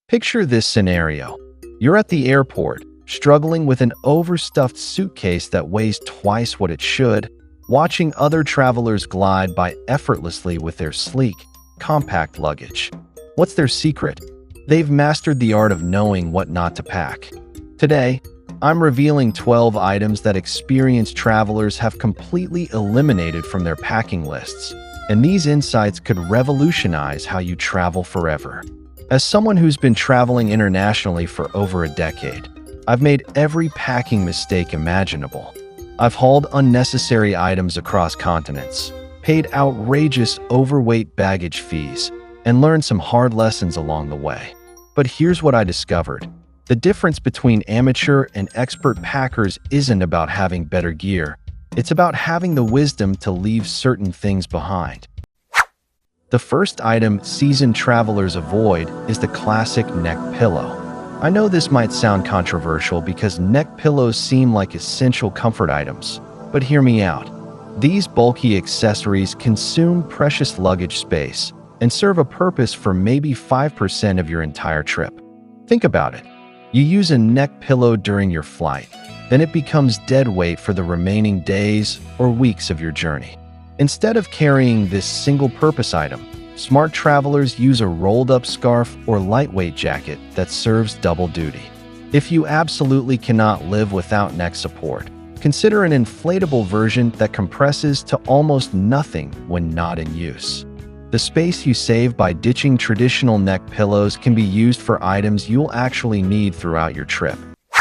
Picture this scenario. You're at the airport, struggling with an overstuffed suitcase that weighs twice what it should, watching other travelers glide by effortlessly with their sleek, compact luggage. What's their secret? They've mastered the art of knowing what not to pack. Today, I'm revealing 12 items that experienced travelers have completely eliminated from their packing lists, and these insights could revolutionize how you travel forever. As someone who's been traveling internationally for over a decade, I've made every packing mistake imaginable. I've hauled unnecessary items across continents, paid outrageous overweight baggage fees, and learned some hard lessons along the way. But here's what I discovered. The difference between amateur and expert packers isn't about having better gear. It's about having the wisdom to leave certain things behind. The first item seasoned travelers avoid is the classic neck pillow. I know this might sound controversial because neck pillows seem like essential comfort items, but hear me out. These bulky accessories consume precious luggage space and serve a purpose for maybe 5% of your entire trip. Think about it. You use a neck pillow during your flight, then it becomes dead weight for the remaining days or weeks of your journey. Instead of carrying this single-purpose item, smart travelers use a rolled-up scarf or lightweight jacket that serves double duty. If you absolutely cannot live without neck support, consider an inflatable version that compresses to almost nothing when not in use. The space you save by ditching traditional neck pillows can be used for items you'll actually need throughout your trip.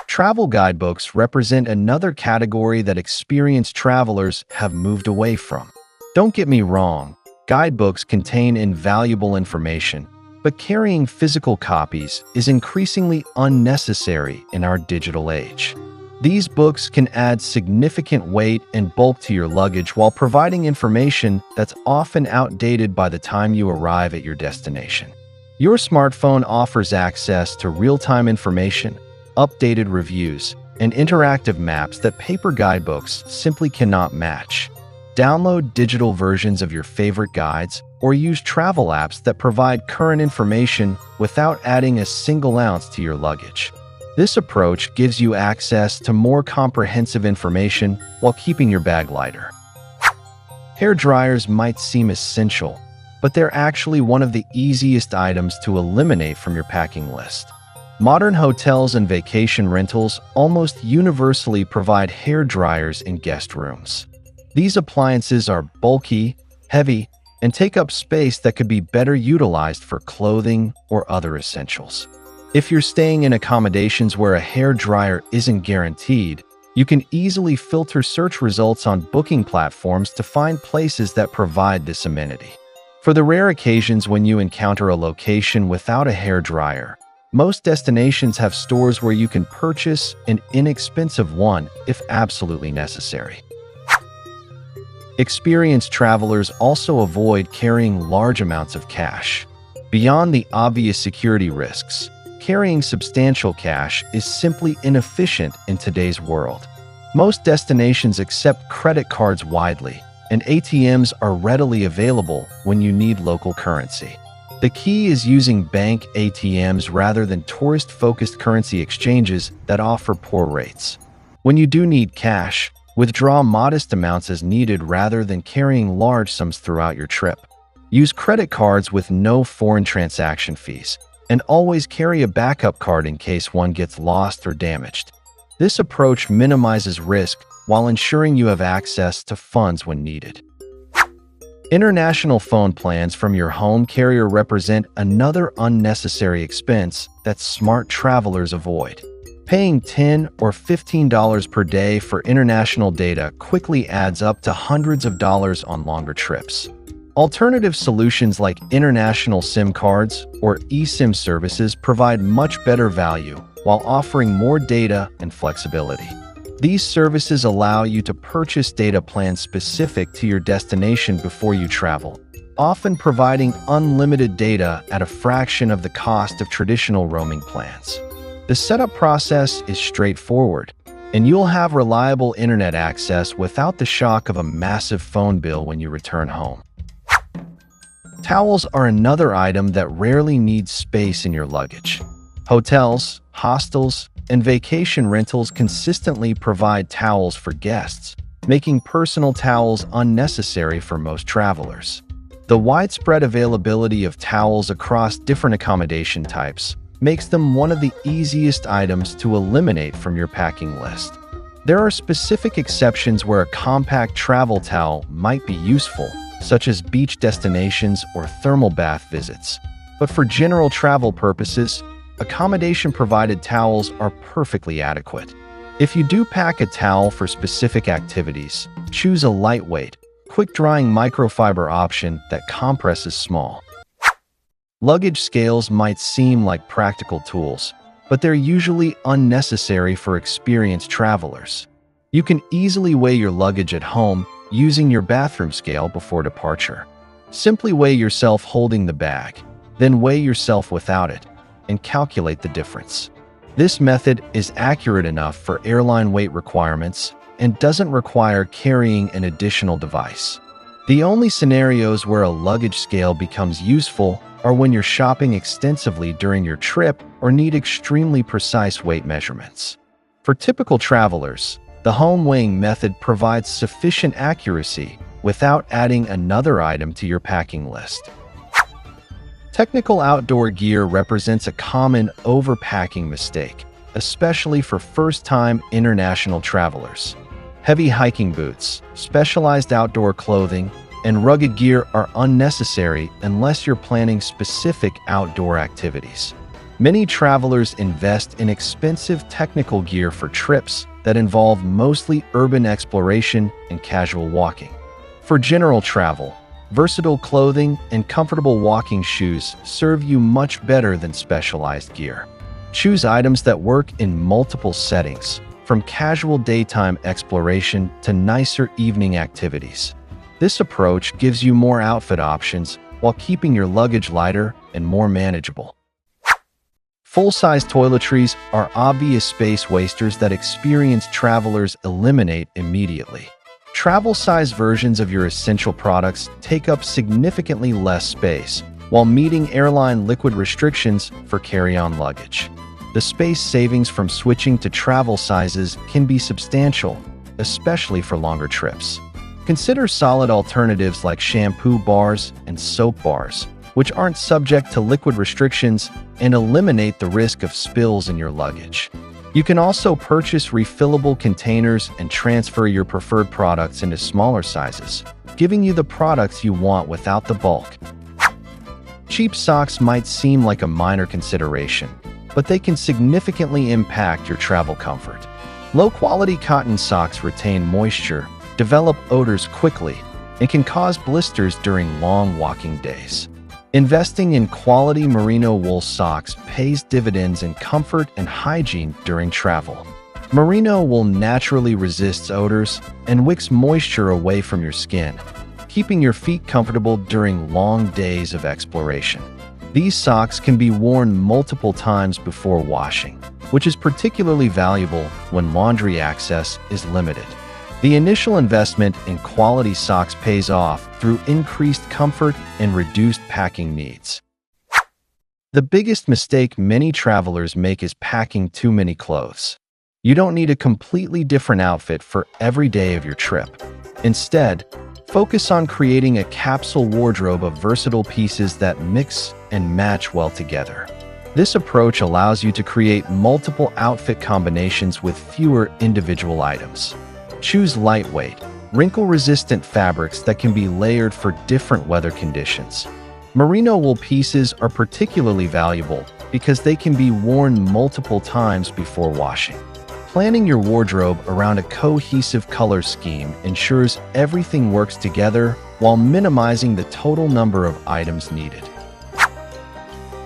Travel guidebooks represent another category that experienced travelers have moved away from. Don't get me wrong, guidebooks contain invaluable information, but carrying physical copies is increasingly unnecessary in our digital age. These books can add significant weight and bulk to your luggage while providing information that's often outdated by the time you arrive at your destination. Your smartphone offers access to real-time information, updated reviews, and interactive maps that paper guidebooks simply cannot match. Download digital versions of your favorite guides or use travel apps that provide current information without adding a single ounce to your luggage. This approach gives you access to more comprehensive information while keeping your bag lighter. Hair dryers might seem essential, but they're actually one of the easiest items to eliminate from your packing list. Modern hotels and vacation rentals almost universally provide hair dryers in guest rooms. These appliances are bulky, heavy, and take up space that could be better utilized for clothing or other essentials. If you're staying in accommodations where a hair dryer isn't guaranteed, you can easily filter search results on booking platforms to find places that provide this amenity. For the rare occasions when you encounter a location without a hair dryer, most destinations have stores where you can purchase an inexpensive one if absolutely necessary. Experienced travelers also avoid carrying large amounts of cash. Beyond the obvious security risks, carrying substantial cash is simply inefficient in today's world. Most destinations accept credit cards widely, and ATMs are readily available when you need local currency. The key is using bank ATMs rather than tourist-focused currency exchanges that offer poor rates. When you do need cash, withdraw modest amounts as needed rather than carrying large sums throughout your trip. Use credit cards with no foreign transaction fees, and always carry a backup card in case one gets lost or damaged. This approach minimizes risk while ensuring you have access to funds when needed. International phone plans from your home carrier represent another unnecessary expense that smart travelers avoid. Paying $10 or $15 per day for international data quickly adds up to hundreds of dollars on longer trips. Alternative solutions like international SIM cards or eSIM services provide much better value while offering more data and flexibility. These services allow you to purchase data plans specific to your destination before you travel, often providing unlimited data at a fraction of the cost of traditional roaming plans. The setup process is straightforward, and you'll have reliable internet access without the shock of a massive phone bill when you return home. Towels are another item that rarely needs space in your luggage. Hotels, hostels, and vacation rentals consistently provide towels for guests, making personal towels unnecessary for most travelers. The widespread availability of towels across different accommodation types makes them one of the easiest items to eliminate from your packing list. There are specific exceptions where a compact travel towel might be useful, such as beach destinations or thermal bath visits. But for general travel purposes, accommodation-provided towels are perfectly adequate. If you do pack a towel for specific activities, choose a lightweight, quick-drying microfiber option that compresses small. Luggage scales might seem like practical tools, but they're usually unnecessary for experienced travelers. You can easily weigh your luggage at home using your bathroom scale before departure. Simply weigh yourself holding the bag, then weigh yourself without it, and calculate the difference. This method is accurate enough for airline weight requirements and doesn't require carrying an additional device. The only scenarios where a luggage scale becomes useful are when you're shopping extensively during your trip or need extremely precise weight measurements. For typical travelers, the home weighing method provides sufficient accuracy without adding another item to your packing list. Technical outdoor gear represents a common overpacking mistake, especially for first-time international travelers. Heavy hiking boots, specialized outdoor clothing, and rugged gear are unnecessary unless you're planning specific outdoor activities. Many travelers invest in expensive technical gear for trips that involve mostly urban exploration and casual walking. For general travel, versatile clothing and comfortable walking shoes serve you much better than specialized gear. Choose items that work in multiple settings, from casual daytime exploration to nicer evening activities. This approach gives you more outfit options while keeping your luggage lighter and more manageable. Full-size toiletries are obvious space wasters that experienced travelers eliminate immediately. Travel-size versions of your essential products take up significantly less space while meeting airline liquid restrictions for carry-on luggage. The space savings from switching to travel sizes can be substantial, especially for longer trips. Consider solid alternatives like shampoo bars and soap bars, which aren't subject to liquid restrictions and eliminate the risk of spills in your luggage. You can also purchase refillable containers and transfer your preferred products into smaller sizes, giving you the products you want without the bulk. Cheap socks might seem like a minor consideration, but they can significantly impact your travel comfort. Low-quality cotton socks retain moisture, develop odors quickly, and can cause blisters during long walking days. Investing in quality merino wool socks pays dividends in comfort and hygiene during travel. Merino wool naturally resists odors and wicks moisture away from your skin, keeping your feet comfortable during long days of exploration. These socks can be worn multiple times before washing, which is particularly valuable when laundry access is limited. The initial investment in quality socks pays off through increased comfort and reduced packing needs. The biggest mistake many travelers make is packing too many clothes. You don't need a completely different outfit for every day of your trip. Instead, focus on creating a capsule wardrobe of versatile pieces that mix and match well together. This approach allows you to create multiple outfit combinations with fewer individual items. Choose lightweight, wrinkle-resistant fabrics that can be layered for different weather conditions. Merino wool pieces are particularly valuable because they can be worn multiple times before washing. Planning your wardrobe around a cohesive color scheme ensures everything works together while minimizing the total number of items needed.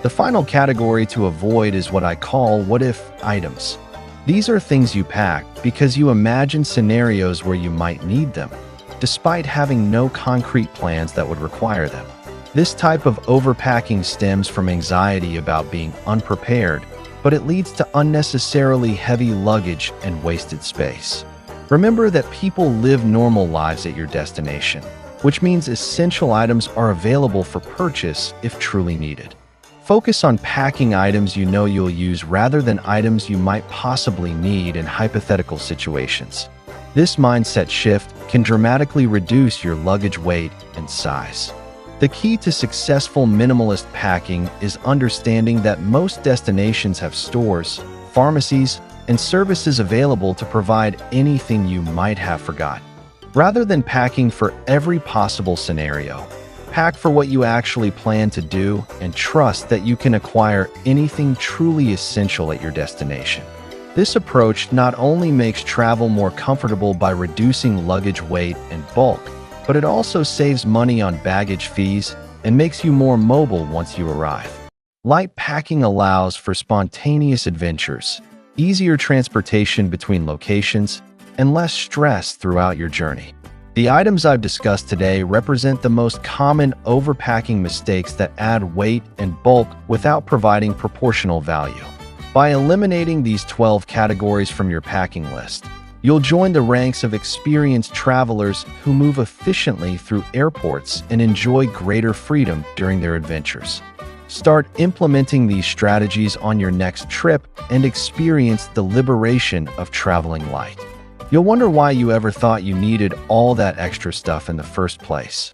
The final category to avoid is what I call what-if items. These are things you pack because you imagine scenarios where you might need them, despite having no concrete plans that would require them. This type of overpacking stems from anxiety about being unprepared, but it leads to unnecessarily heavy luggage and wasted space. Remember that people live normal lives at your destination, which means essential items are available for purchase if truly needed. Focus on packing items you know you'll use rather than items you might possibly need in hypothetical situations. This mindset shift can dramatically reduce your luggage weight and size. The key to successful minimalist packing is understanding that most destinations have stores, pharmacies, and services available to provide anything you might have forgotten. Rather than packing for every possible scenario, pack for what you actually plan to do and trust that you can acquire anything truly essential at your destination. This approach not only makes travel more comfortable by reducing luggage weight and bulk, but it also saves money on baggage fees and makes you more mobile once you arrive. Light packing allows for spontaneous adventures, easier transportation between locations, and less stress throughout your journey. The items I've discussed today represent the most common overpacking mistakes that add weight and bulk without providing proportional value. By eliminating these 12 categories from your packing list, you'll join the ranks of experienced travelers who move efficiently through airports and enjoy greater freedom during their adventures. Start implementing these strategies on your next trip and experience the liberation of traveling light. You'll wonder why you ever thought you needed all that extra stuff in the first place.